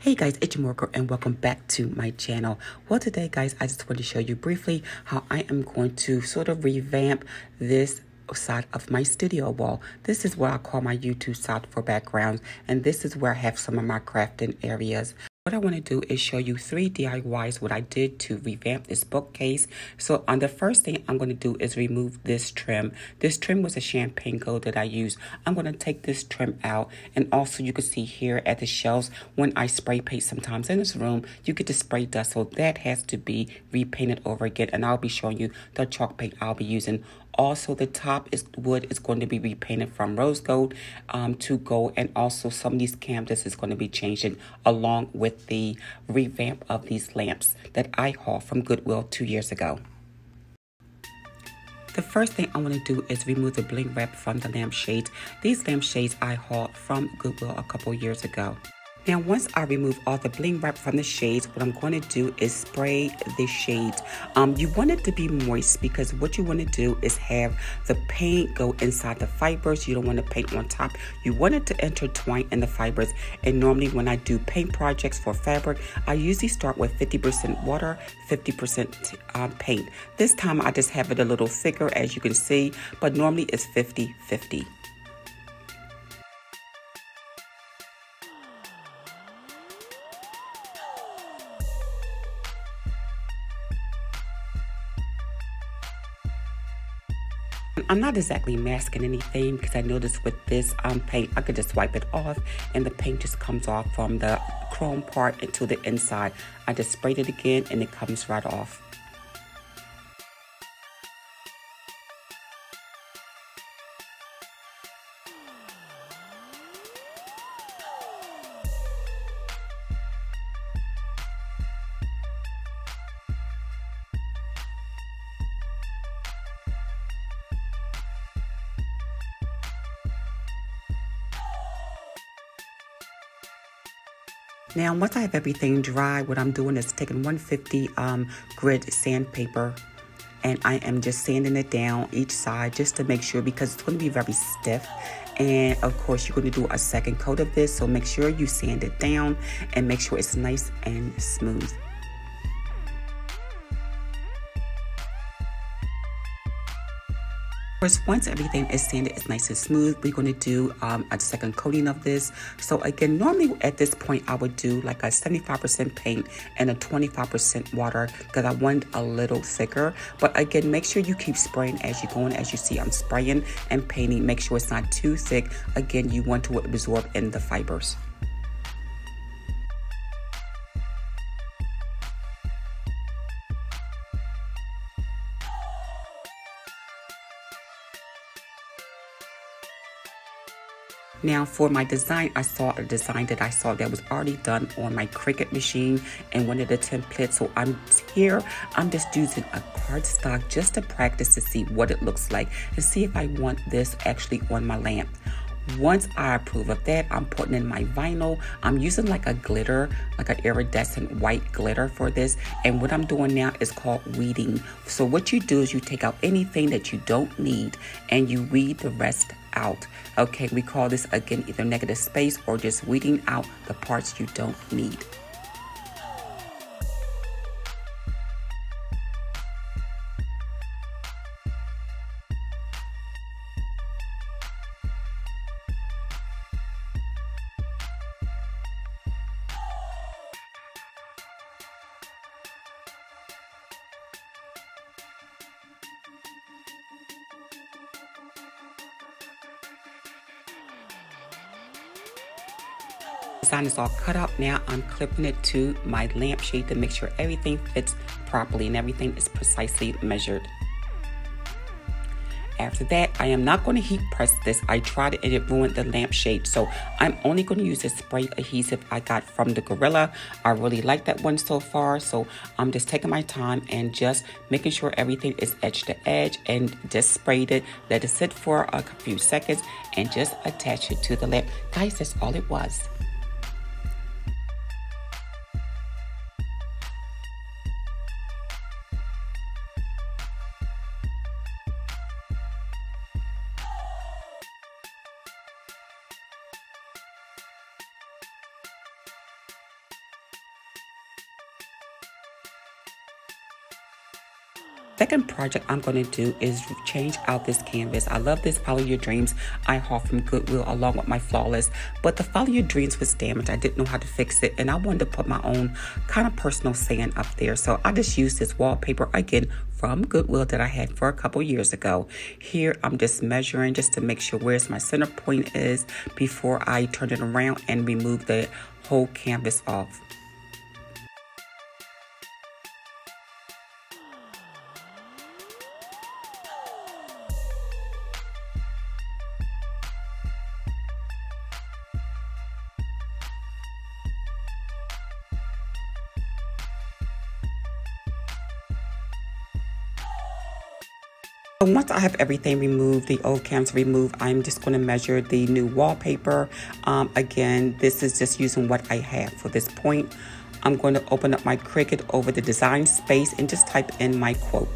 Hey guys, it's Mooregirl and welcome back to my channel. Well, today guys, I just want to show you briefly how I am going to sort of revamp this side of my studio wall. This is what I call my YouTube side for backgrounds, and this is where I have some of my crafting areas. What I want to do is show you 3 DIYs what I did to revamp this bookcase. So on the first thing I'm going to do is remove this trim. This trim was a champagne gold that I used. I'm going to take this trim out, and also you can see here at the shelves when I spray paint sometimes in this room you get the spray dust, so that has to be repainted over again, and I'll be showing you the chalk paint I'll be using. Also, the top wood is going to be repainted from rose gold to gold, and also some of these canvas is going to be changing along with the revamp of these lamps that I hauled from Goodwill 2 years ago. The first thing I want to do is remove the bling wrap from the lampshades. These lampshades I hauled from Goodwill a couple years ago. Now, once I remove all the bling wrap from the shades, what I'm going to do is spray the shades. You want it to be moist because what you want to do is have the paint go inside the fibers. You don't want to paint on top. You want it to intertwine in the fibers. And normally when I do paint projects for fabric, I usually start with 50% water, 50% paint. This time I just have it a little thicker, as you can see, but normally it's 50-50. I'm not exactly masking anything because I noticed with this paint, I could just wipe it off and the paint just comes off from the chrome part into the inside. I just sprayed it again and it comes right off. Now, once I have everything dry, what I'm doing is taking 150 grit sandpaper, and I am just sanding it down each side just to make sure, because it's going to be very stiff. And of course, you're going to do a second coat of this, so make sure you sand it down and make sure it's nice and smooth. Once everything is sanded, it's nice and smooth, we're going to do a second coating of this. So again, normally at this point I would do like a 75% paint and a 25% water because I want a little thicker. But again, make sure you keep spraying as you're going. As you see, I'm spraying and painting. Make sure it's not too thick. Again, you want to absorb in the fibers. Now for my design, I saw a design that that was already done on my Cricut machine and one of the templates. So I'm just using a cardstock just to practice to see what it looks like and see if I want this actually on my lamp. Once I approve of that, I'm putting in my vinyl. I'm using like a glitter, like an iridescent white glitter for this. And what I'm doing now is called weeding. So what you do is you take out anything that you don't need and you weed the rest out. Okay, we call this again either negative space or just weeding out the parts you don't need. Design is all cut out. Now I'm clipping it to my lampshade to make sure everything fits properly and everything is precisely measured. After that, I am not going to heat press this. I tried it and it ruined the lampshade. So I'm only going to use the spray adhesive I got from the Gorilla. I really like that one so far. So I'm just taking my time and just making sure everything is edge to edge and just sprayed it. Let it sit for a few seconds and just attach it to the lamp. Guys, that's all it was. Second project I'm going to do is change out this canvas. I love this Follow Your Dreams I haul from Goodwill along with my Flawless, but the Follow Your Dreams was damaged. I didn't know how to fix it, and I wanted to put my own kind of personal saying up there. So I just used this wallpaper again from Goodwill that I had for a couple years ago. Here I'm just measuring just to make sure where's my center point is before I turn it around and remove the whole canvas off. So once I have everything removed, the old canvas removed, I'm just going to measure the new wallpaper. Again, this is just using what I have for this point. I'm going to open up my Cricut over the design space and just type in my quote.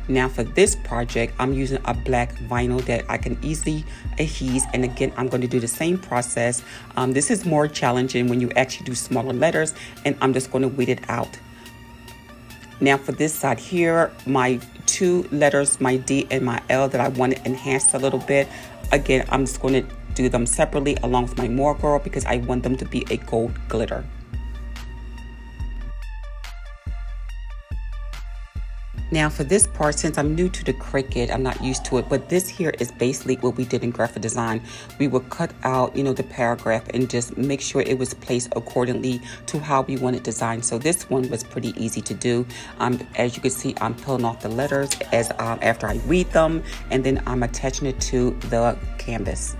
Now for this project, I'm using a black vinyl that I can easily adhese. And again, I'm going to do the same process. This is more challenging when you actually do smaller letters, and I'm just going to weed it out. Now for this side here, my two letters, my D and my L that I want to enhance a little bit. Again, I'm just going to do them separately along with my Mooregirl because I want them to be a gold glitter. Now for this part, since I'm new to the Cricut, I'm not used to it, but this here is basically what we did in graphic design. We would cut out, the paragraph and just make sure it was placed accordingly to how we want it designed. So this one was pretty easy to do. As you can see, I'm pulling off the letters after I read them, and then I'm attaching it to the canvas.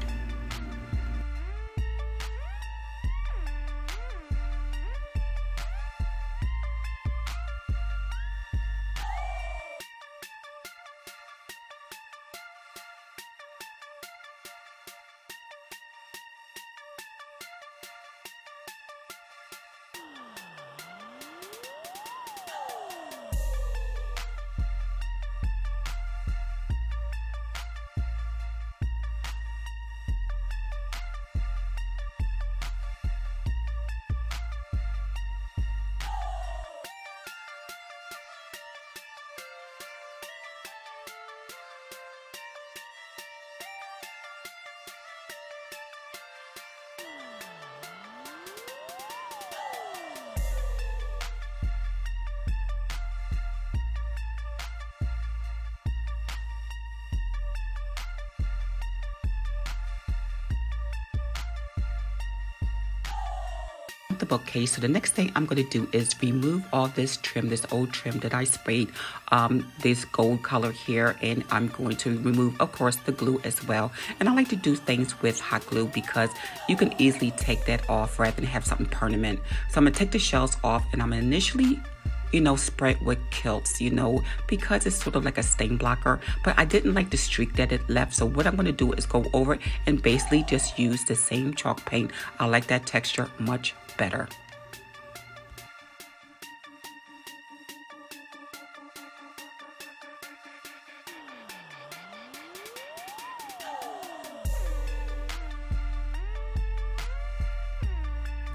The bookcase. So the next thing I'm going to do is remove all this trim, this old trim that I sprayed this gold color here, and I'm going to remove, of course, the glue as well. And I like to do things with hot glue because you can easily take that off rather than have something permanent. So I'm going to take the shells off, and I'm going to initially spray it with Kilts, because it's sort of like a stain blocker, but I didn't like the streak that it left. So what I'm going to do is go over it and basically just use the same chalk paint. I like that texture much better.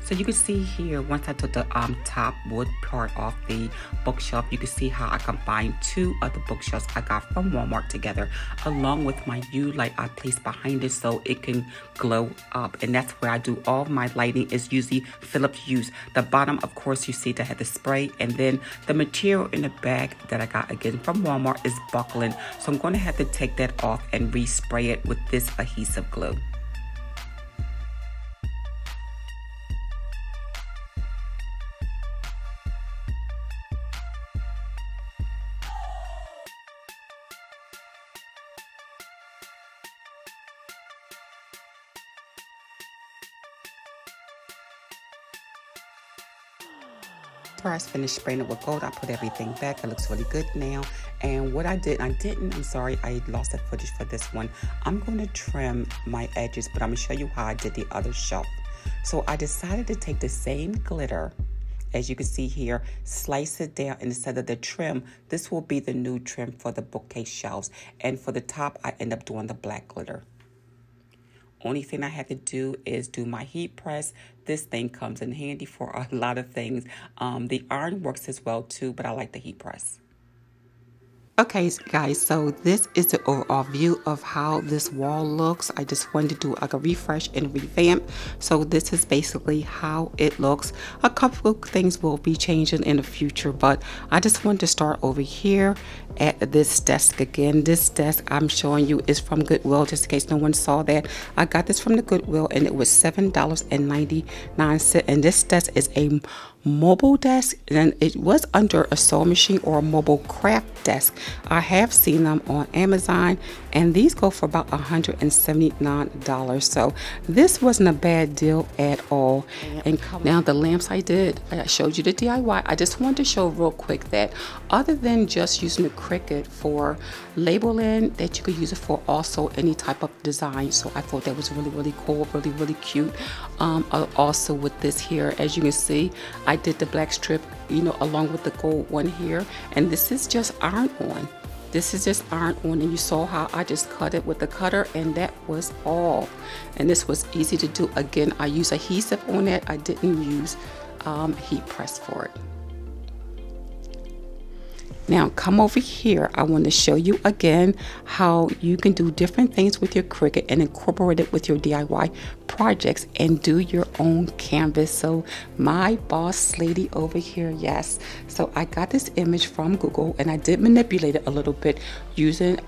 So you can see here, once I took the top wood part off the bookshelf, you can see how I combined two of the bookshelves I got from Walmart together, along with my U light I placed behind it so it can glow up. And that's where I do all my lighting, is usually Philips Hues. The bottom, of course, you see that I had the spray, and then the material in the bag that I got again from Walmart is buckling. So I'm going to have to take that off and respray it with this adhesive glue. After I finished spraying it with gold, I put everything back. It looks really good now. And what I did, I'm sorry, I lost the footage for this one. I'm going to trim my edges, but I'm going to show you how I did the other shelf. So I decided to take the same glitter, as you can see here, slice it down, and instead of the trim, this will be the new trim for the bookcase shelves. And for the top, I end up doing the black glitter. Only thing I had to do is do my heat press. This thing comes in handy for a lot of things. The iron works as well too, but I like the heat press. Okay, guys, so this is the overall view of how this wall looks. I just wanted to do like a refresh and revamp. So this is basically how it looks. A couple of things will be changing in the future, but I just wanted to start over here at this desk again. This desk I'm showing you is from Goodwill, just in case no one saw that. I got this from the Goodwill and it was $7.99. And this desk is a mobile desk, and it was under a sewing machine or a mobile craft desk. I have seen them on Amazon, and these go for about $179. So this wasn't a bad deal at all. And now the lamps I showed you the DIY. I just wanted to show real quick that other than just using the Cricut for labeling, that you could use it for also any type of design. So I thought that was really cool, really cute. Also with this here, as you can see, I did the black strip, you know, along with the gold one here, and this is just iron on. This is just iron on, and you saw how I just cut it with the cutter, and that was all. And this was easy to do. Again, I use adhesive on it. I didn't use heat press for it. Now come over here. I want to show you again how you can do different things with your Cricut and incorporate it with your DIY projects and do your own canvas. So my boss lady over here, yes. So I got this image from Google and I did manipulate it a little bit using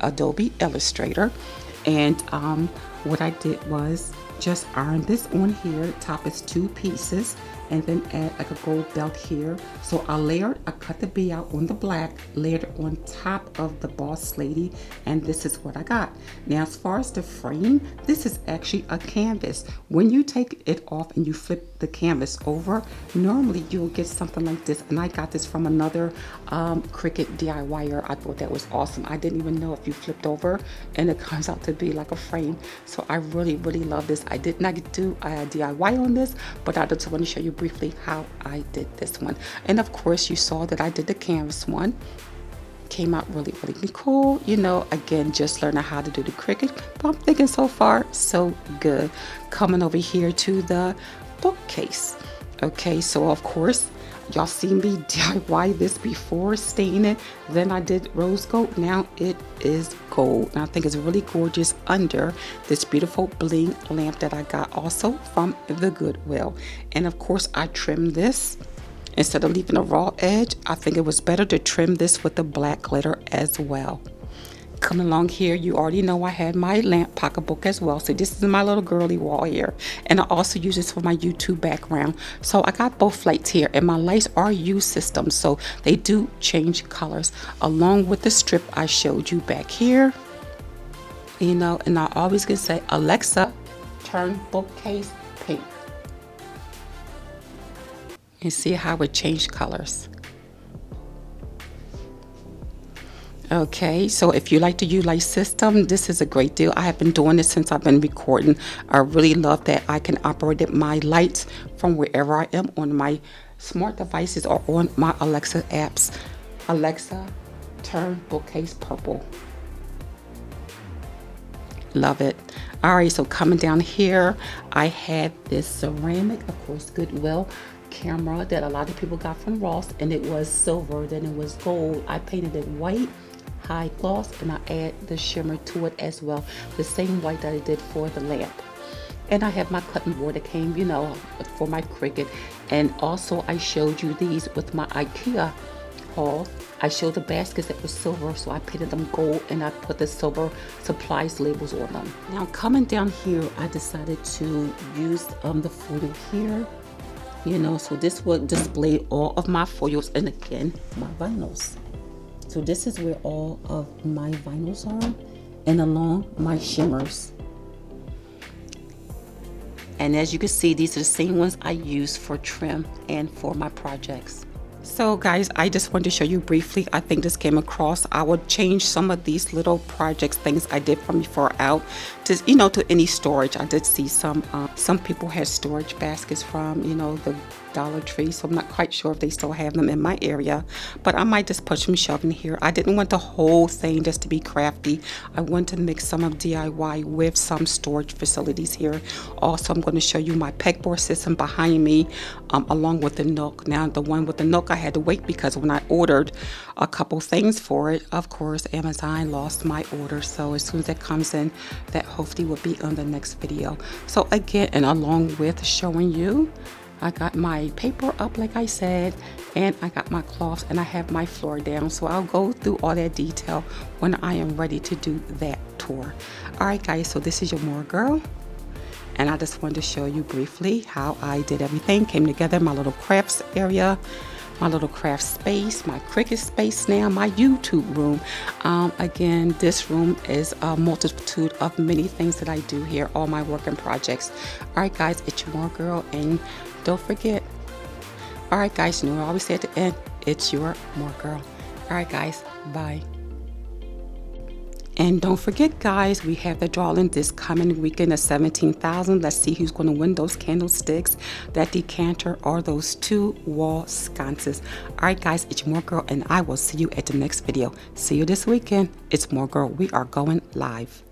Adobe Illustrator. And what I did was just iron this on here. The top is 2 pieces, and then add like a gold belt here. So I cut the B out on the black, layered it on top of the boss lady, and this is what I got. Now as far as the frame, this is actually a canvas. When you take it off and you flip the canvas over, normally you'll get something like this, and I got this from another Cricut DIYer. I thought that was awesome. I didn't even know if you flipped over and it comes out to be like a frame. So I really love this. I did not do a DIY on this, but I just want to show you briefly how I did this one. And of course you saw that I did the canvas one. Came out really cool. You know, again, just learning how to do the Cricut, but I'm thinking so far so good. Coming over here to the bookcase. Okay, so of course y'all seen me DIY this before, stain it, then I did rose gold. Now it is gold, and I think it's really gorgeous under this beautiful bling lamp that I got also from the Goodwill. And of course I trimmed this. Instead of leaving a raw edge, I think it was better to trim this with the black glitter as well. Coming along here, you already know I had my lamp pocketbook as well. So this is my little girly wall here. And I also use this for my YouTube background. So I got both lights here, and my lights are U systems, so they do change colors. Along with the strip I showed you back here. You know, and I always can say, Alexa, turn bookcase pink. And see how it changed colors. Okay, so if you like the U-Light system, this is a great deal. I have been doing this since I've been recording. I really love that I can operate my lights from wherever I am on my smart devices or on my Alexa apps. Alexa, turn bookcase purple. Love it. All right, so coming down here, I had this ceramic, of course, Goodwill camera that a lot of people got from Ross, and it was silver, then it was gold. I painted it white, high gloss, and I add the shimmer to it as well, the same white that I did for the lamp. And I have my cutting board that came, you know, for my Cricut. And also I showed you these with my IKEA haul. I showed the baskets that were silver, so I painted them gold, and I put the silver supplies labels on them. Now coming down here, I decided to use the foil here. You know, so this will display all of my foils, and again, my vinyls. So this is where all of my vinyls are, and along my shimmers. And as you can see, these are the same ones I use for trim and for my projects. So guys, I just wanted to show you briefly. I think this came across. I would change some of these little projects, things I did from before out to, you know, to any storage. I did see some people had storage baskets from, you know, the Dollar Tree, so I'm not quite sure if they still have them in my area, but I might just put some shelving here. I didn't want the whole thing just to be crafty. I want to mix some of DIY with some storage facilities here. Also, I'm going to show you my pegboard system behind me, along with the Nook. Now, the one with the Nook, I had to wait because when I ordered a couple things for it, of course, Amazon lost my order. So as soon as that comes in, that hopefully will be on the next video. So again, and along with showing you, I got my paper up like I said, and I got my cloths, and I have my floor down. So I'll go through all that detail when I am ready to do that tour. All right, guys, so this is your Mooregirl, and I just wanted to show you briefly how I did everything, came together, my little crafts area, my little craft space, my Cricut space now, my YouTube room. Again, this room is a multitude of many things that I do here, all my work and projects. All right, guys, it's your Mooregirl, and don't forget, all right, guys, you know what I always say at the end, it's your Mooregirl. All right, guys, bye. And don't forget, guys, we have the drawing this coming weekend of 17,000. Let's see who's going to win those candlesticks, that decanter, or those 2 wall sconces. All right, guys, it's your Mooregirl, and I will see you at the next video. See you this weekend. It's Mooregirl. We are going live.